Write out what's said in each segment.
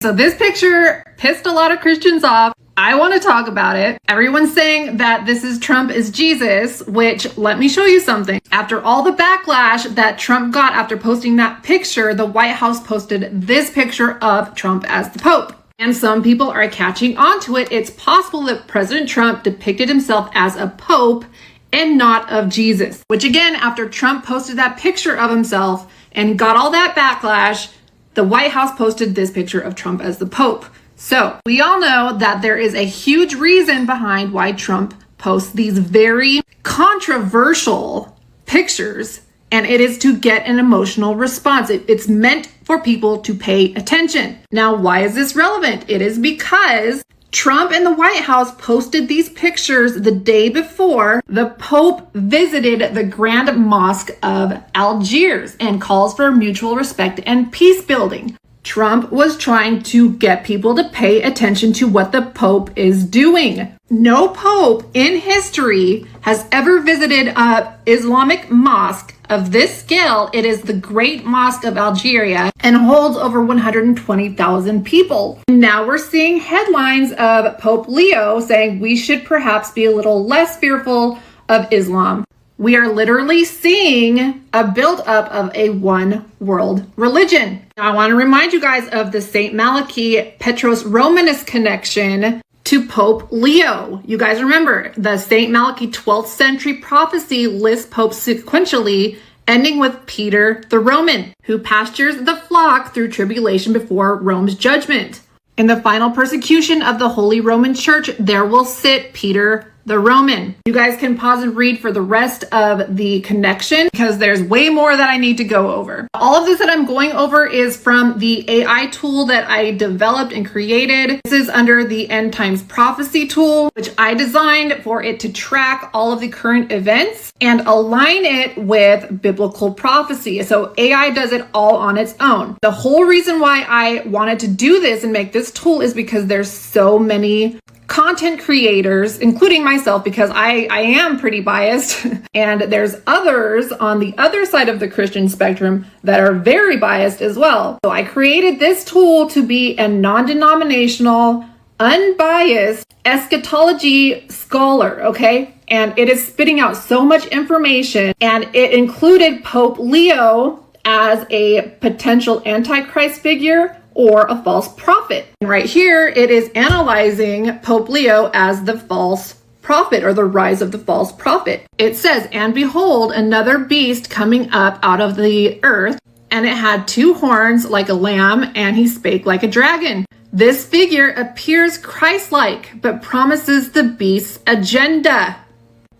So this picture pissed a lot of Christians off. I want to talk about it. Everyone's saying that this is Trump is Jesus, which let me show you something. After all the backlash that Trump got after posting that picture, the White House posted this picture of Trump as the Pope. And some people are catching on to it. It's possible that President Trump depicted himself as a Pope and not of Jesus. Which again, after Trump posted that picture of himself and got all that backlash, the White House posted this picture of Trump as the Pope. So we all know that there is a huge reason behind why Trump posts these very controversial pictures, and it is to get an emotional response. It's meant for people to pay attention. Now, why is this relevant? It is because Trump and the White House posted these pictures the day before the Pope visited the Grand Mosque of Algiers and calls for mutual respect and peace building. Trump was trying to get people to pay attention to what the Pope is doing. No Pope in history has ever visited an Islamic mosque of this scale. It is the Great Mosque of Algeria and holds over 120,000 people. Now we're seeing headlines of Pope Leo saying we should perhaps be a little less fearful of Islam. We are literally seeing a buildup of a one world religion. Now, I want to remind you guys of the St. Malachy Petros Romanus connection to Pope Leo. You guys remember the St. Malachy 12th century prophecy lists popes sequentially, ending with Peter the Roman, who pastures the flock through tribulation before Rome's judgment. In the final persecution of the Holy Roman Church, there will sit Peter the Roman. You guys can pause and read for the rest of the connection because there's way more that I need to go over. All of this that I'm going over is from the AI tool that I developed and created. This is under the End Times Prophecy tool, which I designed for it to track all of the current events and align it with biblical prophecy. So AI does it all on its own. The whole reason why I wanted to do this and make this tool is because there's so many content creators, including myself, because I am pretty biased, and there's others on the other side of the Christian spectrum that are very biased as well. So I created this tool to be a non-denominational, unbiased eschatology scholar, okay? And it is spitting out so much information, and it included Pope Leo as a potential antichrist figure or a false prophet. And right here, it is analyzing Pope Leo as the false prophet or the rise of the false prophet. It says, "And behold, another beast coming up out of the earth, and it had two horns like a lamb, and he spake like a dragon. This figure appears Christ-like, but promises the beast's agenda."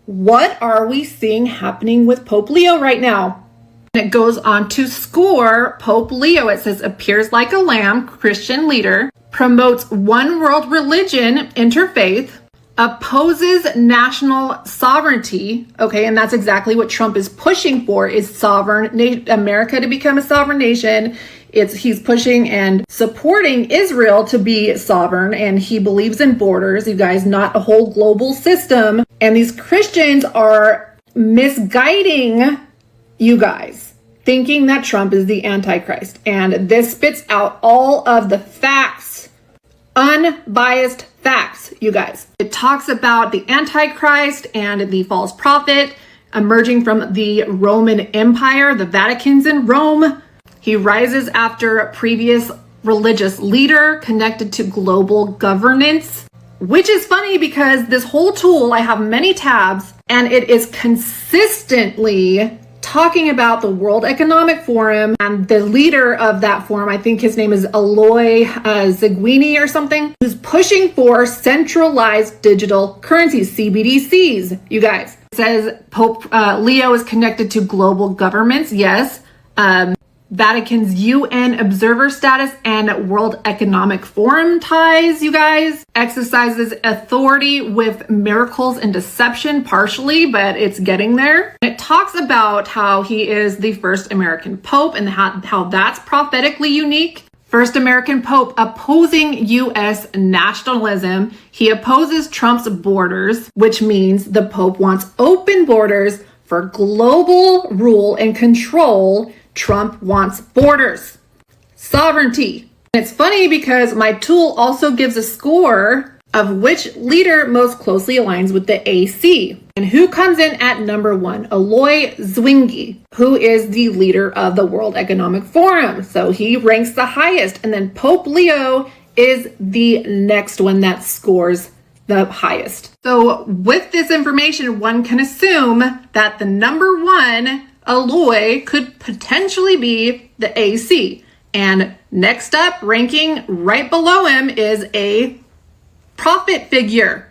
What are we seeing happening with Pope Leo right now? It goes on to score Pope Leo. It says, appears like a lamb, Christian leader, promotes one world religion, interfaith, opposes national sovereignty. Okay, and that's exactly what Trump is pushing for, is America to become a sovereign nation. He's pushing and supporting Israel to be sovereign, and he believes in borders, you guys, not a whole global system. And these Christians are misguiding you guys, thinking that Trump is the Antichrist. And this spits out all of the facts, unbiased facts, you guys. It talks about the Antichrist and the false prophet emerging from the Roman Empire. The Vatican's in Rome. He rises after a previous religious leader connected to global governance, which is funny because this whole tool, I have many tabs, and it is consistently talking about the World Economic Forum and the leader of that forum, I think his name is Aloy Ziguini or something, who's pushing for centralized digital currencies, CBDCs, you guys. It says Pope Leo is connected to global governments, yes. Vatican's UN observer status and World Economic Forum ties, you guys. Exercises authority with miracles and deception, partially, but it's getting there. It talks about how he is the first American Pope and how that's prophetically unique. First American Pope opposing U.S. nationalism. He opposes Trump's borders, which means the Pope wants open borders for global rule and control. Trump wants borders. Sovereignty. It's funny because my tool also gives a score of which leader most closely aligns with the AC. And who comes in at number 1? Aloy Zwingli, who is the leader of the World Economic Forum. So he ranks the highest. And then Pope Leo is the next one that scores the highest. So with this information, one can assume that the number 1, Aloy, could potentially be the AC. And next up, ranking right below him, is a prophet figure,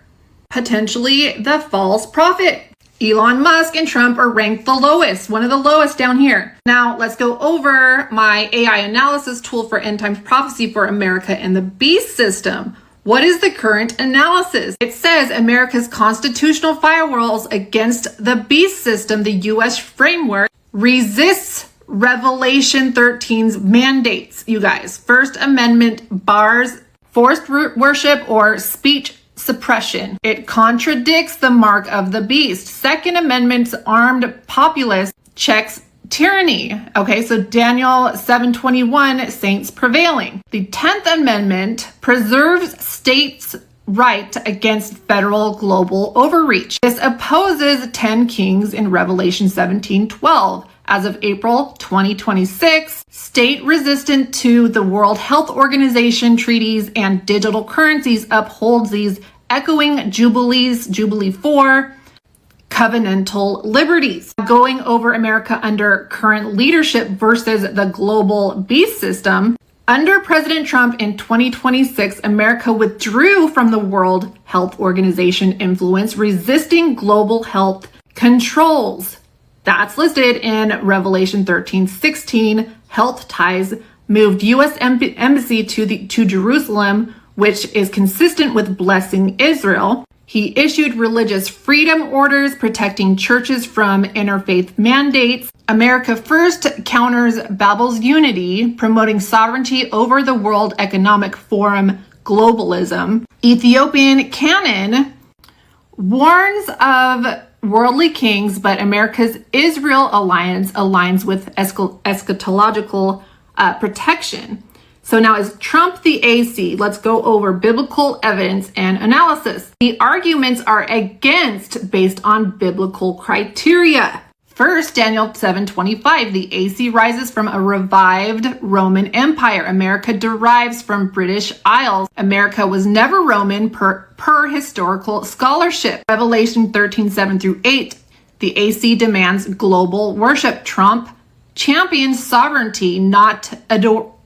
potentially the false prophet. Elon Musk and Trump are ranked the lowest, one of the lowest down here. Now let's go over my AI analysis tool for end times prophecy for America and the beast system. What is the current analysis? It says America's constitutional firewalls against the beast system, the US framework, resists Revelation 13's mandates, you guys. First Amendment bars forced worship or speech suppression. It contradicts the mark of the beast. Second Amendment's armed populace checks tyranny. Okay, so Daniel 7:21, saints prevailing. The 10th Amendment preserves states' right against federal global overreach. This opposes 10 kings in Revelation 17:12. As of April 2026, state resistant to the World Health Organization treaties and digital currencies upholds these, echoing Jubilee 4, covenantal liberties. Going over America under current leadership versus the global beast system. Under President Trump in 2026, America withdrew from the World Health Organization influence, resisting global health controls. That's listed in Revelation 13:16. Health ties moved U.S. embassy to Jerusalem, which is consistent with blessing Israel. He issued religious freedom orders protecting churches from interfaith mandates. America First counters Babel's unity, promoting sovereignty over the World Economic Forum globalism. Ethiopian canon warns of worldly kings, but America's Israel alliance aligns with eschatological protection. So now, is Trump the AC? Let's go over biblical evidence and analysis. The arguments are against based on biblical criteria. First, Daniel 7:25, the AC rises from a revived Roman Empire. America derives from British Isles. America was never Roman per historical scholarship. Revelation 13:7-8, the AC demands global worship. Trump champions sovereignty, not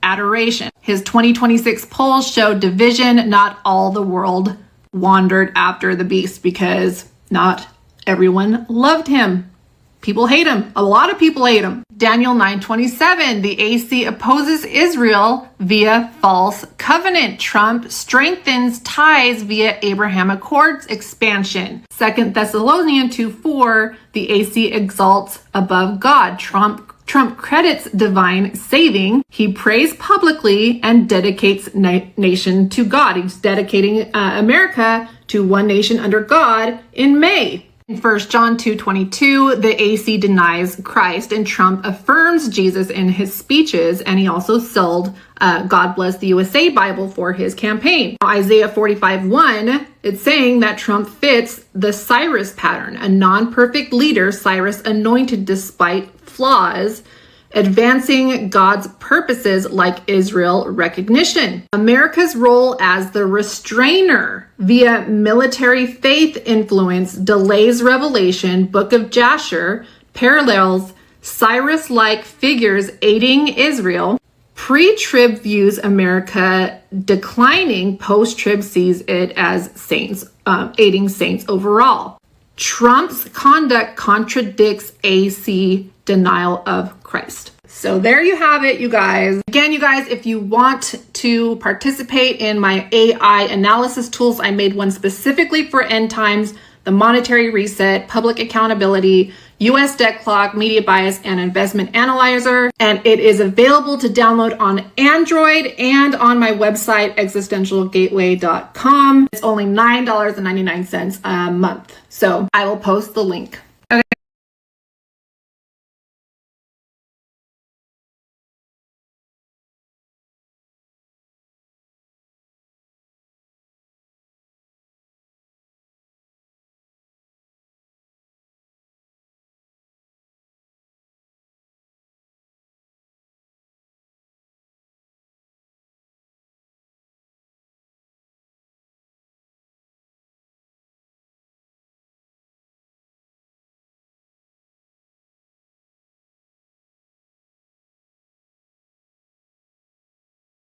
adoration. His 2026 polls show division. Not all the world wandered after the beast because not everyone loved him. People hate him. A lot of people hate him. Daniel 9:27, the AC opposes Israel via false covenant. Trump strengthens ties via Abraham Accords expansion. 2 Thessalonians 2:4, the AC exalts above God. Trump credits divine saving. He prays publicly and dedicates nation to God. He's dedicating America to one nation under God in May. In 1 John 2:22, the AC denies Christ and Trump affirms Jesus in his speeches, and he also sold God Bless the USA Bible for his campaign. Isaiah 45:1, it's saying that Trump fits the Cyrus pattern, a non-perfect leader, Cyrus anointed despite flaws, advancing God's purposes like Israel recognition. America's role as the restrainer via military faith influence delays revelation. Book of Jasher parallels Cyrus-like figures aiding Israel. Pre-trib views America declining. Post-trib sees it as saints, aiding saints overall. Trump's conduct contradicts AC denial of Christ. So there you have it, you guys. Again, you guys, if you want to participate in my AI analysis tools, I made one specifically for end times, the monetary reset, public accountability, US debt clock, media bias, and investment analyzer. And it is available to download on Android and on my website, existentialgateway.com. It's only $9.99 a month. So I will post the link.